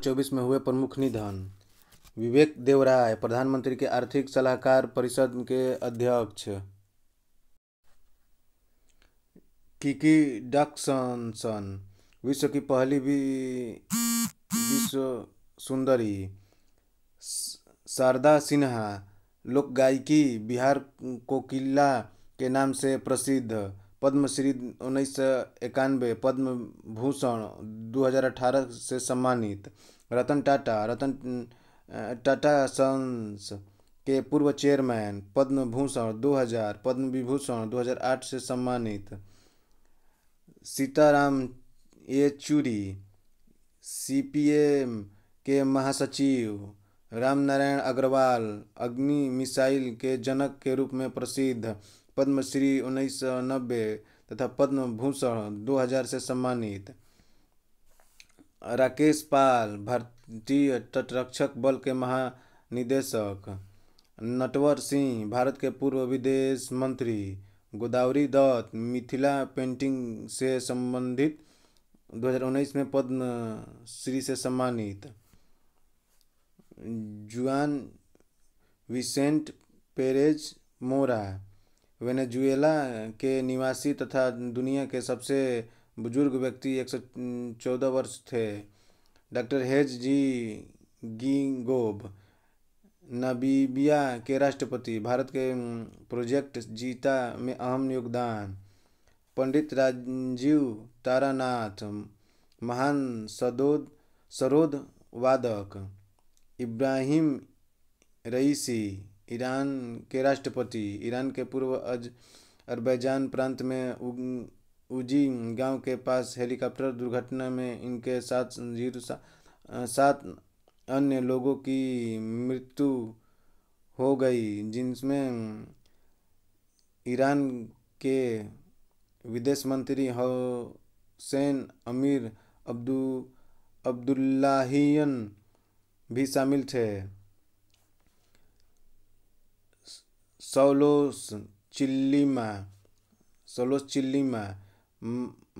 2024 में हुए प्रमुख निधन। विवेक देवराय प्रधानमंत्री के आर्थिक सलाहकार परिषद के अध्यक्ष। किकी डॉक्सन विश्व की पहली विश्व सुंदरी। शारदा सिन्हा लोक गायकी बिहार कोकिला के नाम से प्रसिद्ध। पद्मश्री 1991, पद्म भूषण 2018 से सम्मानित। रतन टाटा सन्स के पूर्व चेयरमैन, पद्म भूषण 2000, पद्म विभूषण 2008 से सम्मानित। सीताराम येचुरी सीपीएम के महासचिव। रामनारायण अग्रवाल अग्नि मिसाइल के जनक के रूप में प्रसिद्ध। पद्मश्री 1990 तथा पद्म भूषण 2000 से सम्मानित। राकेश पाल भारतीय तटरक्षक बल के महानिदेशक। नटवर सिंह भारत के पूर्व विदेश मंत्री। गोदावरी दत्त मिथिला पेंटिंग से संबंधित 2019 में पद्म श्री से सम्मानित। जुआन विसेंट पेरेज मोरा वेनेजुएला के निवासी तथा दुनिया के सबसे बुजुर्ग व्यक्ति 114 वर्ष थे। डॉक्टर हेज जी गिंगोब नामीबिया के राष्ट्रपति। भारत के प्रोजेक्ट जीता में अहम योगदान। पंडित राजीव तारानाथ महान सरोद वादक। इब्राहिम रईसी ईरान के राष्ट्रपति। ईरान के पूर्व अज़रबैजान प्रांत में उजी गांव के पास हेलीकॉप्टर दुर्घटना में इनके 7 अन्य लोगों की मृत्यु हो गई, जिनमें ईरान के विदेश मंत्री हुसैन अमीर अब्दुल्लाहियन भी शामिल थे। सौलोस चिल्लिमा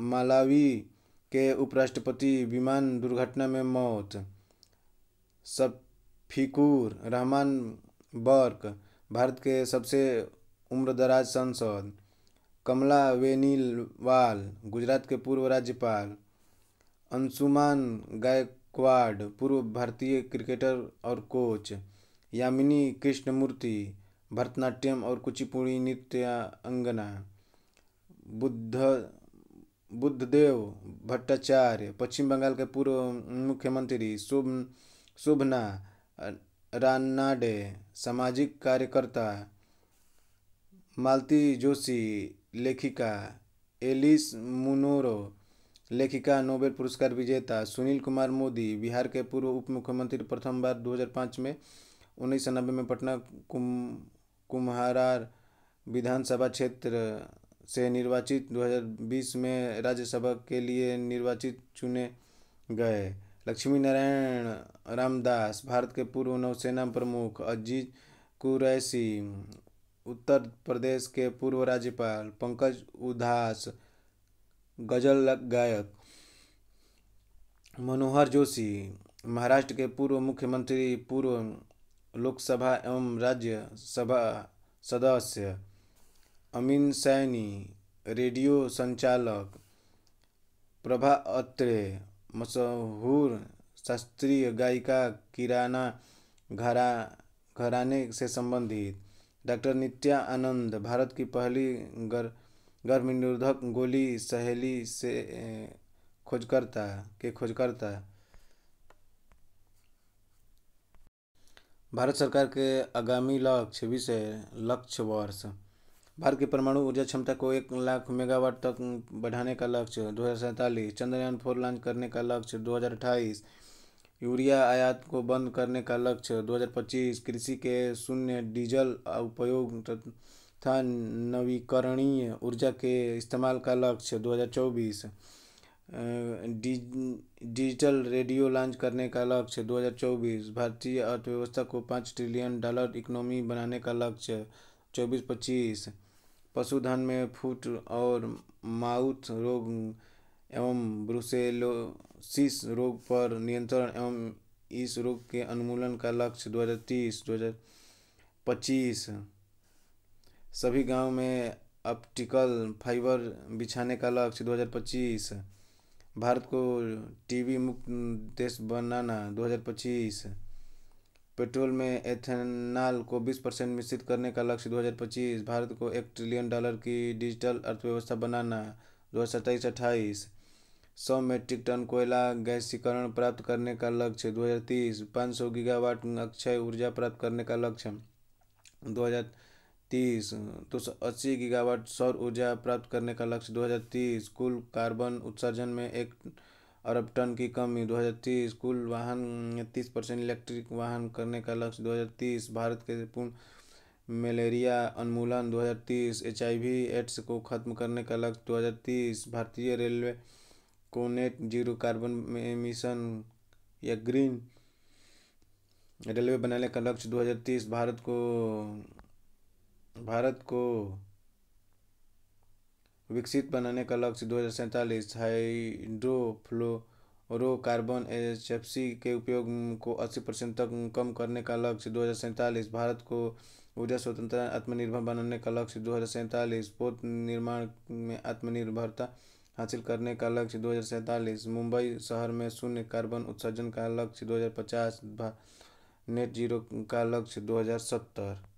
मालावी के उपराष्ट्रपति विमान दुर्घटना में मौत। शफीकुर रहमान बर्क भारत के सबसे उम्रदराज सांसद। कमला बेनीवाल गुजरात के पूर्व राज्यपाल। अंशुमान गायकवाड़ पूर्व भारतीय क्रिकेटर और कोच। यामिनी कृष्णमूर्ति भरतनाट्यम और कुचिपुड़ी नृत्यांगना। बुद्धदेव भट्टाचार्य पश्चिम बंगाल के पूर्व मुख्यमंत्री। शोभना रानाडे सामाजिक कार्यकर्ता। मालती जोशी लेखिका। एलिस मुनरो लेखिका, नोबेल पुरस्कार विजेता। सुनील कुमार मोदी बिहार के पूर्व उप मुख्यमंत्री, प्रथम बार 2005 में। 1990 में पटना कुम्हरार विधानसभा क्षेत्र से निर्वाचित। 2020 में राज्यसभा के लिए निर्वाचित चुने गए। लक्ष्मी नारायण रामदास भारत के पूर्व नौसेना प्रमुख। अजीज कुरैशी उत्तर प्रदेश के पूर्व राज्यपाल। पंकज उधास गजल गायक। मनोहर जोशी महाराष्ट्र के पूर्व मुख्यमंत्री, पूर्व लोकसभा एवं राज्यसभा सदस्य। अमीन सैनी रेडियो संचालक। प्रभा अत्रे मशहूर शास्त्रीय गायिका, किराना घराने से संबंधित। डॉक्टर नित्या आनंद भारत की पहली गर्भनिरोधक गोली सहेली से खोजकर्ता। भारत सरकार के आगामी लक्ष्य विषय। लक्ष्य वर्ष भारत की परमाणु ऊर्जा क्षमता को 1 लाख मेगावाट तक बढ़ाने का लक्ष्य 2047। चंद्रयान 4 लॉन्च करने का लक्ष्य 2028। यूरिया आयात को बंद करने का लक्ष्य 2025। कृषि के शून्य डीजल उपयोग तथा नवीकरणीय ऊर्जा के इस्तेमाल का लक्ष्य 2024। डिजिटल रेडियो लॉन्च करने का लक्ष्य 2024। भारतीय अर्थव्यवस्था को $5 ट्रिलियन इकोनॉमी बनाने का लक्ष्य 24-25। पशुधन में फुट और माउथ रोग एवं ब्रुसेलोसिस रोग पर नियंत्रण एवं इस रोग के उन्मूलन का लक्ष्य 2030-2025। सभी गांव में ऑप्टिकल फाइबर बिछाने का लक्ष्य 2025। भारत को टीबी मुक्त देश बनाना 2025। पेट्रोल में एथेनॉल को 20% मिश्रित करने का लक्ष्य 2025। भारत को $1 ट्रिलियन की डिजिटल अर्थव्यवस्था बनाना 2027-28। 100 मीट्रिक टन कोयला गैसीकरण प्राप्त करने का लक्ष्य 2030। 500 गीगावाट अक्षय ऊर्जा प्राप्त करने का लक्ष्य 2030। 280 गीगावाट सौर ऊर्जा प्राप्त करने का लक्ष्य 2030। कुल कार्बन उत्सर्जन में 1 अरब टन की कमी 2030। कुल वाहन 30% इलेक्ट्रिक वाहन करने का लक्ष्य 2030। भारत के पूर्ण मलेरिया उन्मूलन 2030। HIV एड्स को खत्म करने का लक्ष्य 2030। भारतीय रेलवे को नेट जीरो कार्बन एमिशन या ग्रीन रेलवे बनाने का लक्ष्य 2030। भारत को विकसित बनाने का लक्ष्य 2047। हाइड्रोफ्लोरोकार्बन HFC के उपयोग को 80% तक कम करने का लक्ष्य 2047। भारत को ऊर्जा स्वतंत्रता आत्मनिर्भर बनाने का लक्ष्य 2047। पोत निर्माण में आत्मनिर्भरता हासिल करने का लक्ष्य 2047। मुंबई शहर में शून्य कार्बन उत्सर्जन का लक्ष्य 2050। नेट जीरो का लक्ष्य 2070।